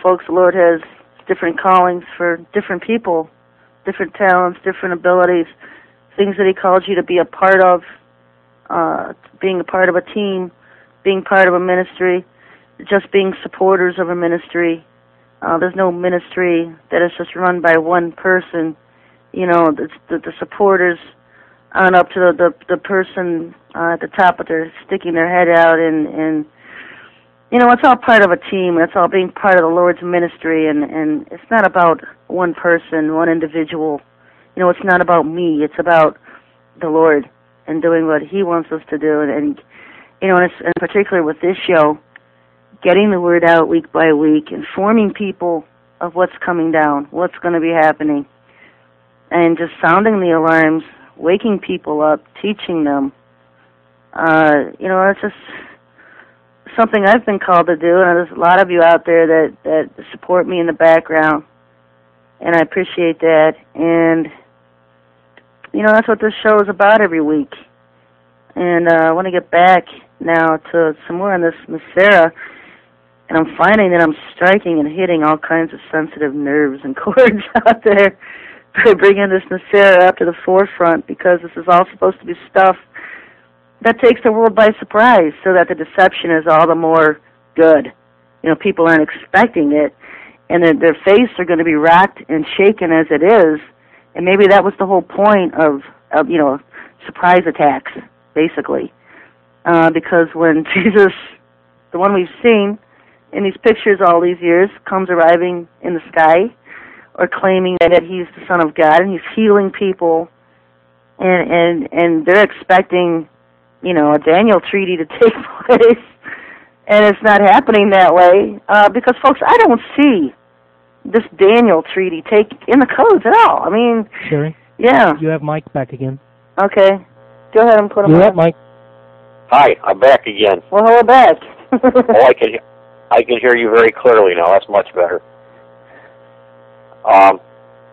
Folks, the Lord has different callings for different people, different talents, different abilities, things that He calls you to be a part of, being a part of a team, being part of a ministry, just being supporters of a ministry. There's no ministry that is just run by one person. The supporters on up to the person at the top, but they're sticking their head out, and it's all part of a team. It's all being part of the Lord's ministry, and it's not about one person, one individual. It's not about me. It's about the Lord and doing what He wants us to do, and particularly with this show, getting the word out week by week, informing people of what's coming down, what's going to be happening, and just sounding the alarms, waking people up, teaching them. It's just something I've been called to do, and there's a lot of you out there that support me in the background, and I appreciate that. And, that's what this show is about every week. And I want to get back now to some more on this NESARA, and I'm finding that I'm striking and hitting all kinds of sensitive nerves and chords out there by bringing this NESARA up to the forefront, because this is all supposed to be stuff that takes the world by surprise, so that the deception is all the more good. People aren't expecting it, and their faces are going to be rocked and shaken as it is, and maybe that was the whole point of surprise attacks, basically. Because when Jesus, the one we've seen in these pictures all these years, comes arriving in the sky, or claiming that He's the Son of God, and He's healing people, and they're expecting, a Daniel treaty to take place, and it's not happening that way, because, folks, I don't see this Daniel treaty take in the codes at all. I mean... Sherry? Yeah. You have Mike back again. Okay. Go ahead and put him on. You're up, Mike. Hi, I'm back again. Well, hello back. I can hear you very clearly now. That's much better.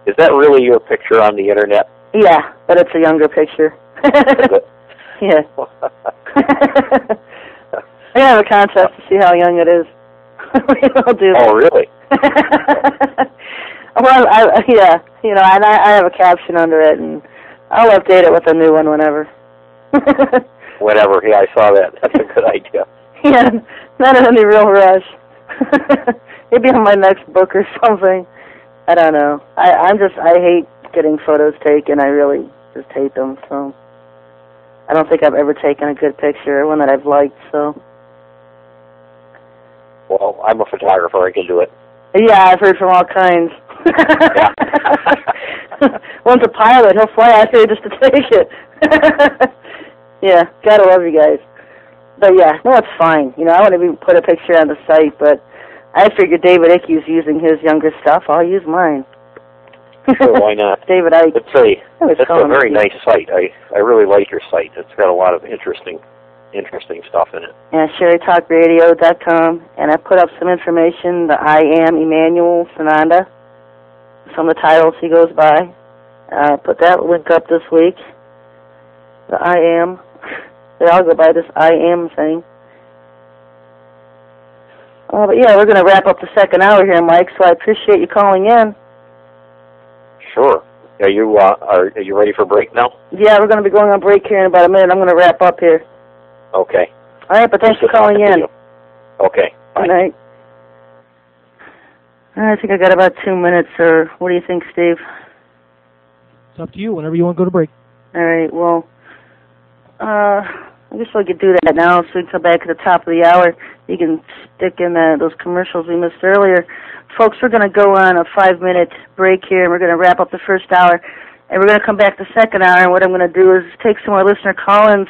Is that really your picture on the internet? Yeah, but it's a younger picture. Yeah. I have a contest to see how young it is. We'll do that. Oh, really? Well, yeah, and I have a caption under it, and I'll update it with a new one whenever. Whenever, yeah, I saw that. That's a good idea. Yeah, not in any real rush. Maybe on my next book or something. I don't know. I hate getting photos taken. I really just hate them, so I don't think I've ever taken a good picture, one that I've liked, so. Well, I'm a photographer. I can do it. Yeah, I've heard from all kinds. One's a pilot. He'll fly out here just to take it. Yeah, gotta love you guys. But yeah, no, it's fine. I want to put a picture on the site, but I figured David Icke's using his younger stuff. I'll use mine. Sure, why not? David Icke. It's a very nice site. I really like your site. It's got a lot of interesting stuff in it. Yeah, SherryTalkRadio.com, and I put up some information. The I Am Emmanuel Sananda, some of the titles he goes by. Put that link up this week. The I Am. They all go by this I Am thing. But yeah, we're going to wrap up the second hour here, Mike, so I appreciate you calling in. Sure. Are you ready for break now? Yeah, we're going to be going on break here in about a minute. I'm going to wrap up here. Okay. All right, but thanks for calling in. Okay. Bye. Good night. I think I got about 2 minutes, or what do you think, Steve? It's up to you, whenever you want to go to break. All right, well, I guess we could do that now, so we can come back at the top of the hour. You can stick in those commercials we missed earlier. Folks, we're going to go on a 5-minute break here, and we're going to wrap up the first hour, and we're going to come back the second hour, and what I'm going to do is take some more listener call-ins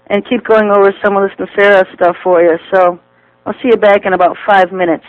and keep going over some of this NESARA stuff for you. So I'll see you back in about 5 minutes.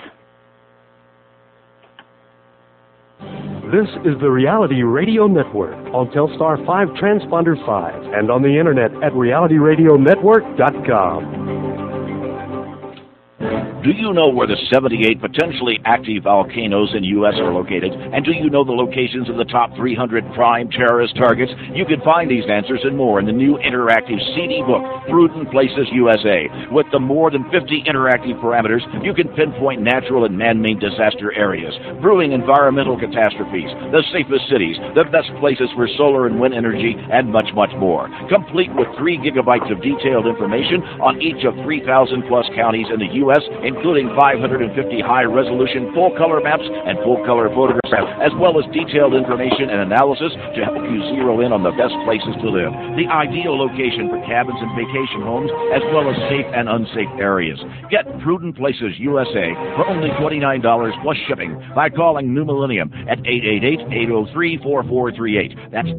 This is the Reality Radio Network on Telstar 5 Transponder 5 and on the internet at realityradionetwork.com. Do you know where the 78 potentially active volcanoes in U.S. are located? And do you know the locations of the top 300 prime terrorist targets? You can find these answers and more in the new interactive CD book, Prudent Places USA. With the more than 50 interactive parameters, you can pinpoint natural and man-made disaster areas, brewing environmental catastrophes, the safest cities, the best places for solar and wind energy, and much, much more. Complete with 3 gigabytes of detailed information on each of 3,000 plus counties in the U.S., including 550 high-resolution full-color maps and full-color photographs, as well as detailed information and analysis to help you zero in on the best places to live, the ideal location for cabins and vacation homes, as well as safe and unsafe areas. Get Prudent Places USA for only $29 plus shipping by calling New Millennium at 888-803-4438. That's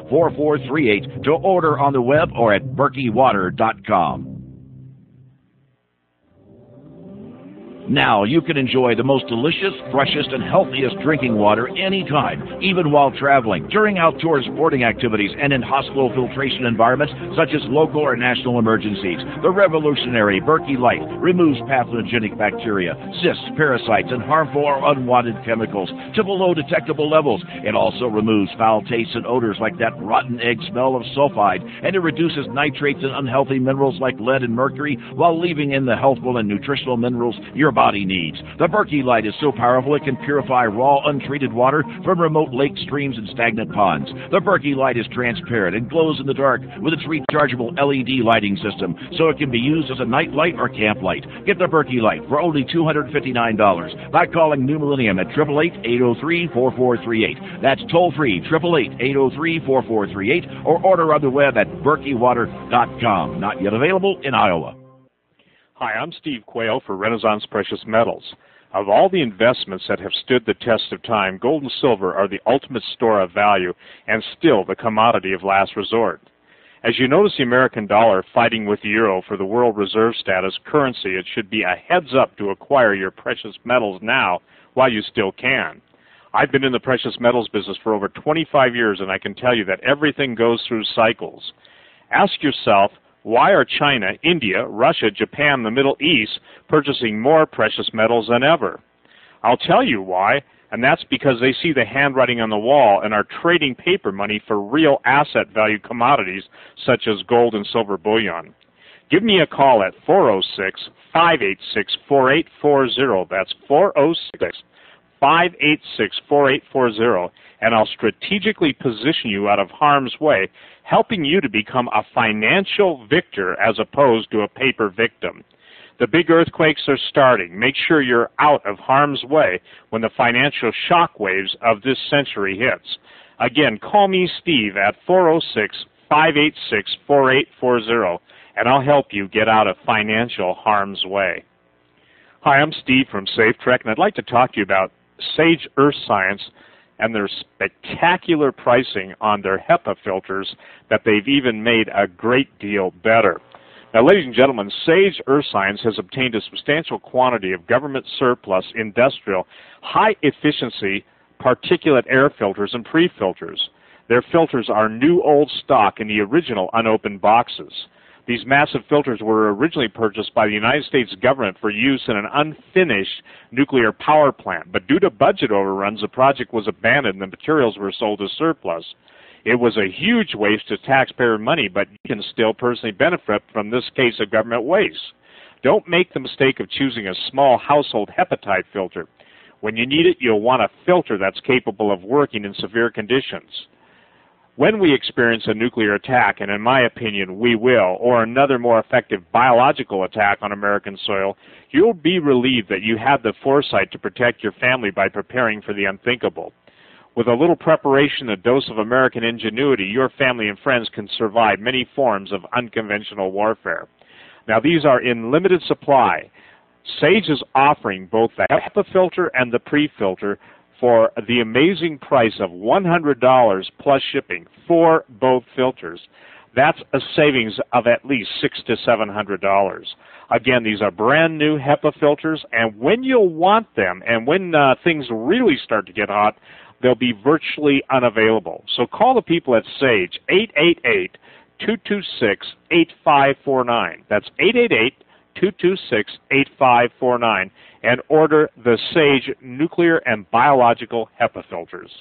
888-803-4438 to order on the web or at berkeywater.com. Now you can enjoy the most delicious, freshest, and healthiest drinking water anytime, even while traveling, during outdoor sporting activities, and in hospital filtration environments such as local or national emergencies. The revolutionary Berkey Light removes pathogenic bacteria, cysts, parasites, and harmful or unwanted chemicals to below detectable levels. It also removes foul tastes and odors like that rotten egg smell of sulfide, and it reduces nitrates and unhealthy minerals like lead and mercury while leaving in the healthful and nutritional minerals your body needs. The Berkey Light is so powerful it can purify raw, untreated water from remote lakes, streams, and stagnant ponds. The Berkey Light is transparent and glows in the dark with its rechargeable LED lighting system, so it can be used as a night light or camp light. Get the Berkey Light for only $259 by calling New Millennium at 888-803-4438. That's toll-free, 888-803-4438, or order on the web at berkeywater.com. Not yet available in Iowa. Hi, I'm Steve Quayle for Renaissance Precious Metals. Of all the investments that have stood the test of time, gold and silver are the ultimate store of value and still the commodity of last resort. As you notice the American dollar fighting with the euro for the world reserve status currency, it should be a heads up to acquire your precious metals now while you still can. I've been in the precious metals business for over 25 years, and I can tell you that everything goes through cycles. Ask yourself, why are China, India, Russia, Japan, the Middle East purchasing more precious metals than ever? I'll tell you why, and that's because they see the handwriting on the wall and are trading paper money for real asset value commodities such as gold and silver bullion. Give me a call at 406-586-4840. That's 406-586-4840, and I'll strategically position you out of harm's way, helping you to become a financial victor as opposed to a paper victim. The big earthquakes are starting. Make sure you're out of harm's way when the financial shock waves of this century hits. Again, call me Steve at 406-586-4840, and I'll help you get out of financial harm's way. Hi, I'm Steve from SafeTrek, and I'd like to talk to you about Sage Earth Science and their spectacular pricing on their HEPA filters that they've even made a great deal better. Now, ladies and gentlemen, Sage Earth Science has obtained a substantial quantity of government surplus, industrial, high-efficiency particulate air filters and pre-filters. Their filters are new old stock in the original unopened boxes. These massive filters were originally purchased by the United States government for use in an unfinished nuclear power plant, but due to budget overruns, the project was abandoned and the materials were sold as surplus. It was a huge waste of taxpayer money, but you can still personally benefit from this case of government waste. Don't make the mistake of choosing a small household hepatite filter. When you need it, you'll want a filter that's capable of working in severe conditions. When we experience a nuclear attack, and in my opinion we will, or another more effective biological attack on American soil, you'll be relieved that you had the foresight to protect your family by preparing for the unthinkable. With a little preparation, a dose of American ingenuity, your family and friends can survive many forms of unconventional warfare. Now, these are in limited supply. Sage is offering both the HEPA filter and the pre-filter for the amazing price of $100 plus shipping for both filters. That's a savings of at least $600 to $700. Again, these are brand new HEPA filters, and when you'll want them, and when things really start to get hot, they'll be virtually unavailable. So call the people at Sage, 888-226-8549. That's 226-8549 and order the SAGE nuclear and biological HEPA filters.